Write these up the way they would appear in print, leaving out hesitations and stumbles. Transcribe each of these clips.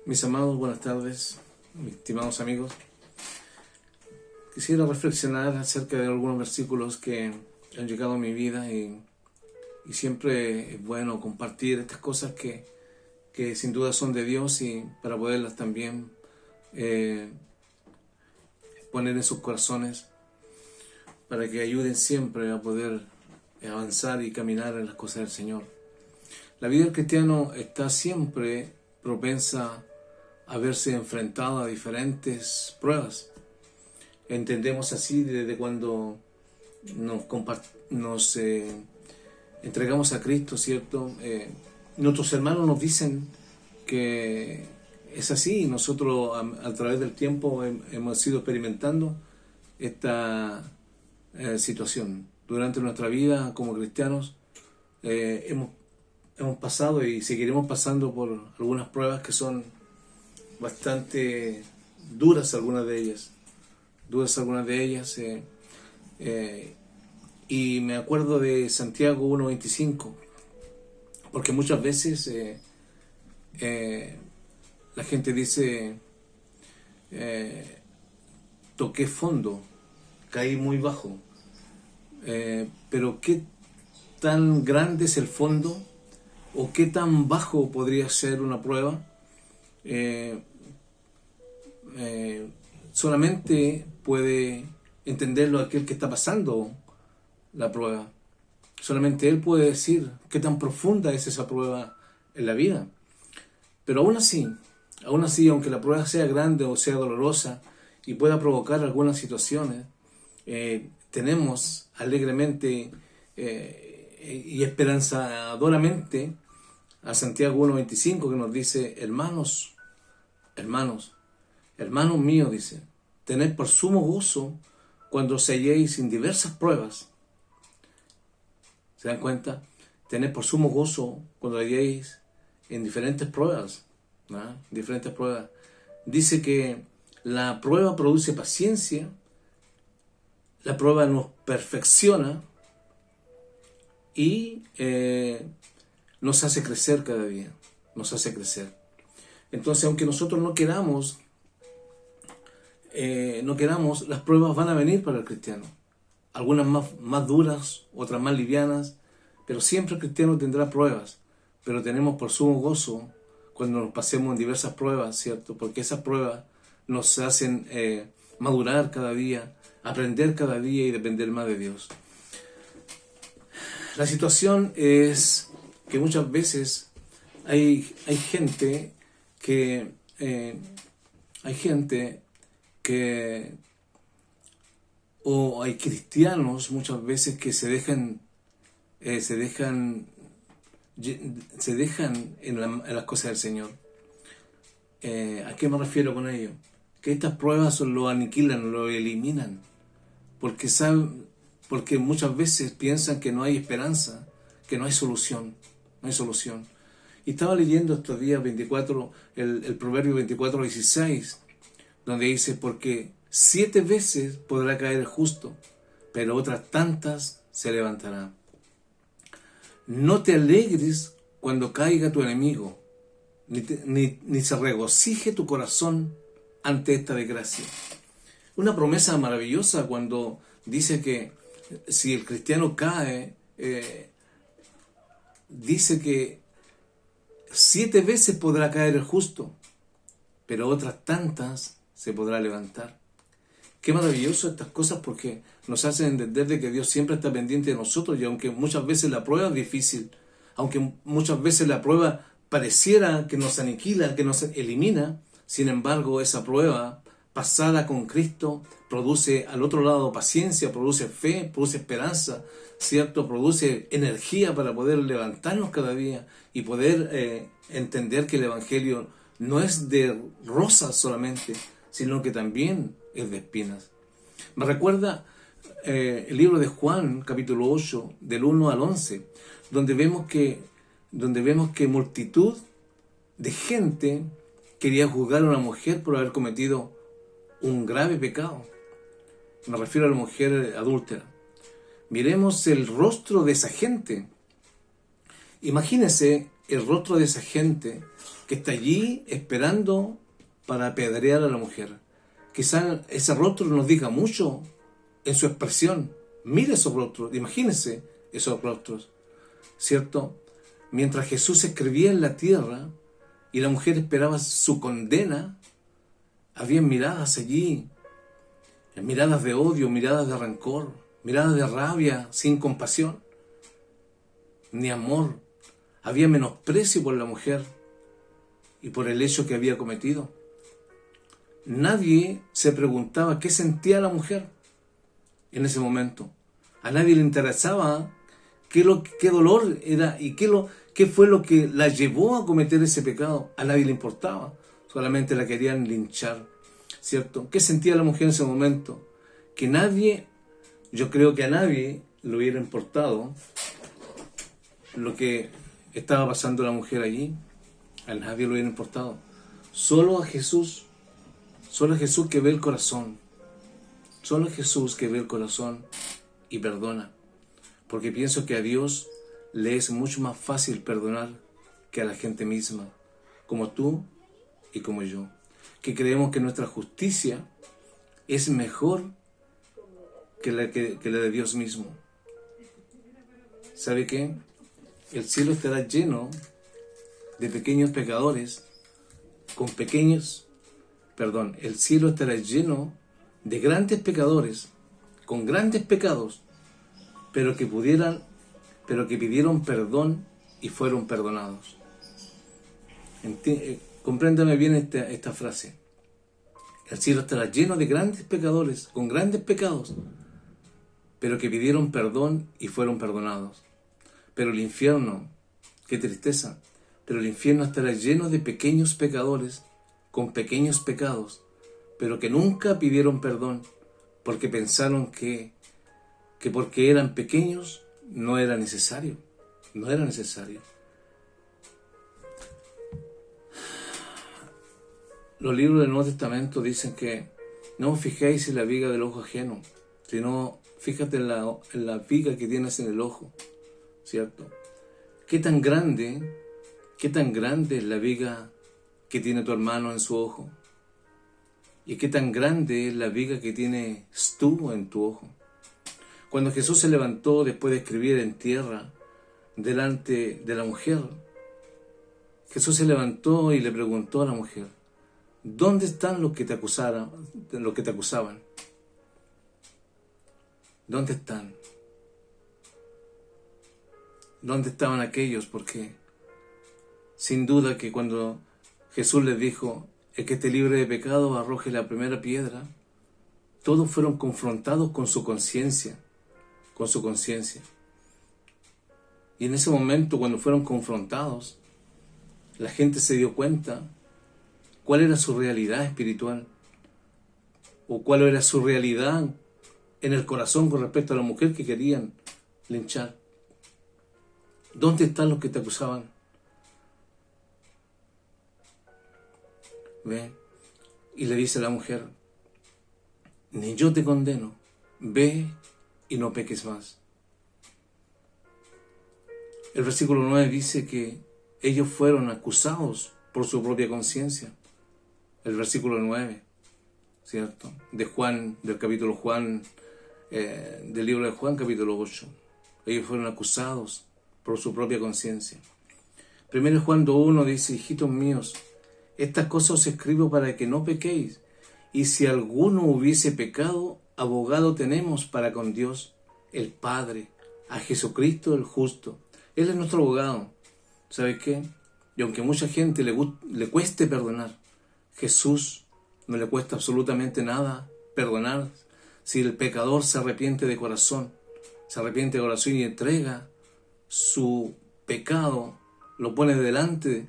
Mis amados, buenas tardes, mis estimados amigos. Quisiera reflexionar acerca de algunos versículos que han llegado a mi vida y siempre es bueno compartir estas cosas que sin duda son de Dios y para poderlas también poner en sus corazones para que ayuden siempre a poder avanzar y caminar en las cosas del Señor. La vida del cristiano está siempre propensa a verse enfrentado a diferentes pruebas. Entendemos así desde cuando nos entregamos a Cristo, ¿cierto? Nuestros hermanos nos dicen que es así y nosotros a través del tiempo hemos ido experimentando esta situación. Durante nuestra vida como cristianos hemos pasado y seguiremos pasando por algunas pruebas que son bastante duras, algunas de ellas. Y me acuerdo de Santiago 1:25, porque muchas veces la gente dice, toqué fondo, caí muy bajo. Pero ¿qué tan grande es el fondo? ¿O qué tan bajo podría ser una prueba? Solamente puede entenderlo aquel que está pasando la prueba. Solamente él puede decir qué tan profunda es esa prueba en la vida. Pero aún así, aunque la prueba sea grande o sea dolorosa y pueda provocar algunas situaciones, tenemos alegremente y esperanzadoramente a Santiago 1:25 que nos dice, hermanos míos, dice, tened por sumo gozo cuando os halléis en diversas pruebas. ¿Se dan cuenta? Tened por sumo gozo cuando halléis en diferentes pruebas, ¿no? Diferentes pruebas. Dice que la prueba produce paciencia, la prueba nos perfecciona y nos hace crecer cada día, nos hace crecer. Entonces, aunque nosotros no queramos, las pruebas van a venir para el cristiano. Algunas más duras, otras más livianas, pero siempre el cristiano tendrá pruebas. Pero tenemos por sumo gozo cuando nos pasemos en diversas pruebas, ¿cierto? Porque esas pruebas nos hacen madurar cada día, aprender cada día y depender más de Dios. La situación es que muchas veces hay gente que o hay cristianos muchas veces que se dejan en las cosas del Señor. ¿A qué me refiero con ello? Que estas pruebas lo aniquilan, lo eliminan, porque muchas veces piensan que no hay esperanza, que no hay solución. Y estaba leyendo estos días 24, el Proverbio 24:16, donde dice, porque 7 veces podrá caer el justo, pero otras tantas se levantará. No te alegres cuando caiga tu enemigo, ni se regocije tu corazón ante esta desgracia. Una promesa maravillosa cuando dice que si el cristiano cae, dice que 7 veces podrá caer el justo, pero otras tantas se podrá levantar. Qué maravilloso estas cosas, porque nos hacen entender de que Dios siempre está pendiente de nosotros, y aunque muchas veces la prueba es difícil, aunque muchas veces la prueba pareciera que nos aniquila, que nos elimina, sin embargo esa prueba pasada con Cristo produce al otro lado paciencia, produce fe, produce esperanza, ¿cierto? Produce energía para poder levantarnos cada día y poder entender que el Evangelio no es de rosas solamente, sino que también es de espinas. Me recuerda el libro de Juan, capítulo 8, del 1 al 11, donde vemos que multitud de gente quería juzgar a una mujer por haber cometido un grave pecado. Me refiero a la mujer adúltera. Miremos el rostro de esa gente. Imagínense el rostro de esa gente que está allí esperando para apedrear a la mujer. Quizás ese rostro nos diga mucho en su expresión. Mire esos rostros, imagínense esos rostros, ¿cierto? Mientras Jesús escribía en la tierra y la mujer esperaba su condena, había miradas allí, miradas de odio, miradas de rencor, miradas de rabia, sin compasión, ni amor. Había menosprecio por la mujer y por el hecho que había cometido. Nadie se preguntaba qué sentía la mujer en ese momento. A nadie le interesaba qué dolor era y qué fue lo que la llevó a cometer ese pecado. A nadie le importaba, solamente la querían linchar, ¿cierto? ¿Qué sentía la mujer en ese momento? Que nadie, yo creo que a nadie le hubiera importado lo que estaba pasando la mujer allí. A nadie le hubiera importado. Solo a Jesús que ve el corazón. Solo a Jesús que ve el corazón y perdona. Porque pienso que a Dios le es mucho más fácil perdonar que a la gente misma, como tú y como yo, que creemos que nuestra justicia es mejor que la de Dios mismo. ¿Sabe qué? El cielo estará lleno de pequeños pecadores, el cielo estará lleno de grandes pecadores, con grandes pecados, pero que pidieron perdón y fueron perdonados. Compréndame bien esta frase. El cielo estará lleno de grandes pecadores, con grandes pecados, pero que pidieron perdón y fueron perdonados. Pero el infierno, qué tristeza, pero el infierno estará lleno de pequeños pecadores, con pequeños pecados, pero que nunca pidieron perdón, porque pensaron que porque eran pequeños no era necesario. No era necesario. Los libros del Nuevo Testamento dicen que no os fijéis en la viga del ojo ajeno, sino fíjate en la viga que tienes en el ojo, ¿cierto? ¿Qué tan grande es la viga que tiene tu hermano en su ojo? ¿Y qué tan grande es la viga que tienes tú en tu ojo? Cuando Jesús se levantó después de escribir en tierra delante de la mujer, Jesús se levantó y le preguntó a la mujer: ¿dónde están los que te acusaban? ¿Dónde están? ¿Dónde estaban aquellos? Porque sin duda que cuando Jesús les dijo: el que esté libre de pecado arroje la primera piedra, todos fueron confrontados con su conciencia. Y en ese momento, cuando fueron confrontados, la gente se dio cuenta cuál era su realidad espiritual, o cuál era su realidad en el corazón con respecto a la mujer que querían linchar. ¿Dónde están los que te acusaban? Ve, y le dice a la mujer: ni yo te condeno, ve y no peques más. El versículo 9 dice que ellos fueron acusados por su propia conciencia. El versículo 9, ¿cierto? Del capítulo Juan, del libro de Juan, capítulo 8. Ellos fueron acusados por su propia conciencia. 1 Juan 2:1 dice: hijitos míos, estas cosas os escribo para que no pequéis, y si alguno hubiese pecado, abogado tenemos para con Dios, el Padre, a Jesucristo el justo. Él es nuestro abogado. ¿Sabes qué? Y aunque a mucha gente le cueste perdonar, Jesús no le cuesta absolutamente nada perdonar si el pecador se arrepiente de corazón y entrega su pecado, lo pone delante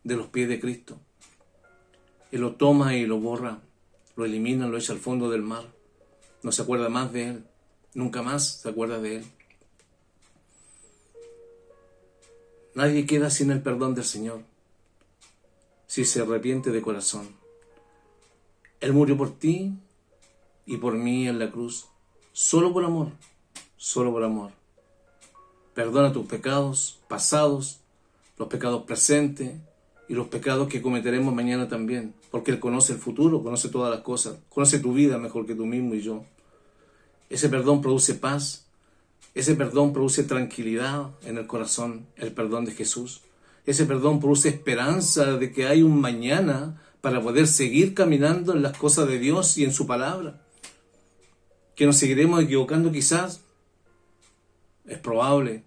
de los pies de Cristo. Él lo toma y lo borra, lo elimina, lo echa al fondo del mar. No se acuerda más de él, nunca más se acuerda de él. Nadie queda sin el perdón del Señor si se arrepiente de corazón. Él murió por ti y por mí en la cruz, solo por amor, solo por amor. Perdona tus pecados pasados, los pecados presentes y los pecados que cometeremos mañana también, porque Él conoce el futuro, conoce todas las cosas, conoce tu vida mejor que tú mismo y yo. Ese perdón produce paz, ese perdón produce tranquilidad en el corazón, el perdón de Jesús. Ese perdón produce esperanza de que hay un mañana para poder seguir caminando en las cosas de Dios y en su palabra. Que nos seguiremos equivocando quizás, es probable.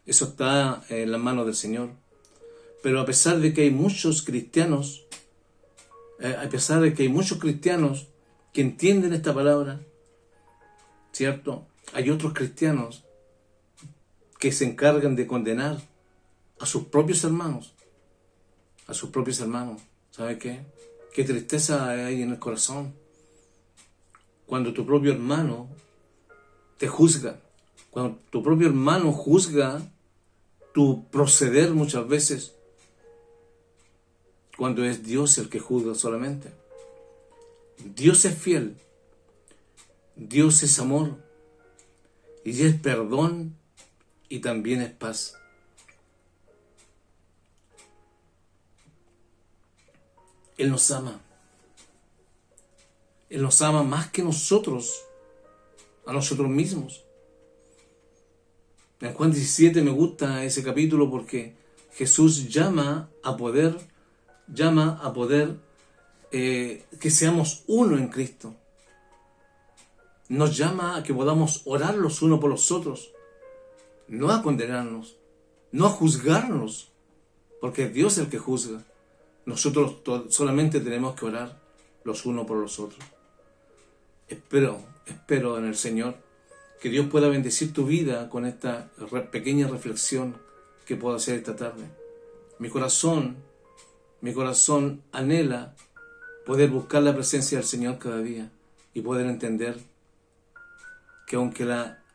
Eso está en las manos del Señor. Pero a pesar de que hay muchos cristianos, que entienden esta palabra, ¿cierto? Hay otros cristianos que se encargan de condenar a sus propios hermanos. ¿Sabe qué? Qué tristeza hay en el corazón cuando tu propio hermano te juzga, cuando tu propio hermano juzga tu proceder muchas veces, cuando es Dios el que juzga solamente. Dios es fiel, Dios es amor, y es perdón y también es paz. Él nos ama. Él nos ama más que nosotros, a nosotros mismos. En Juan 17 me gusta ese capítulo porque Jesús llama a poder que seamos uno en Cristo. Nos llama a que podamos orar los unos por los otros, no a condenarnos, no a juzgarnos, porque es Dios el que juzga. Nosotros solamente tenemos que orar los unos por los otros. Espero en el Señor que Dios pueda bendecir tu vida con esta pequeña reflexión que puedo hacer esta tarde. Mi corazón anhela poder buscar la presencia del Señor cada día y poder entender que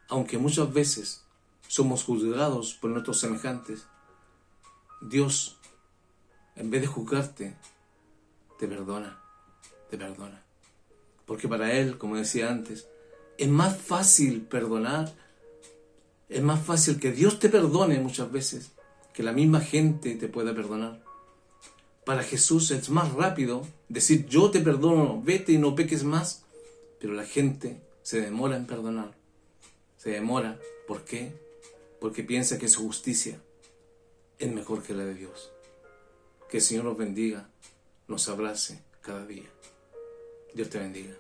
aunque muchas veces somos juzgados por nuestros semejantes, Dios, en vez de juzgarte, te perdona. Porque para Él, como decía antes, es más fácil perdonar, es más fácil que Dios te perdone muchas veces, que la misma gente te pueda perdonar. Para Jesús es más rápido decir yo te perdono, vete y no peques más, pero la gente se demora en perdonar. Se demora, ¿por qué? Porque piensa que su justicia es mejor que la de Dios. Que el Señor nos bendiga, nos abrace cada día. Dios te bendiga.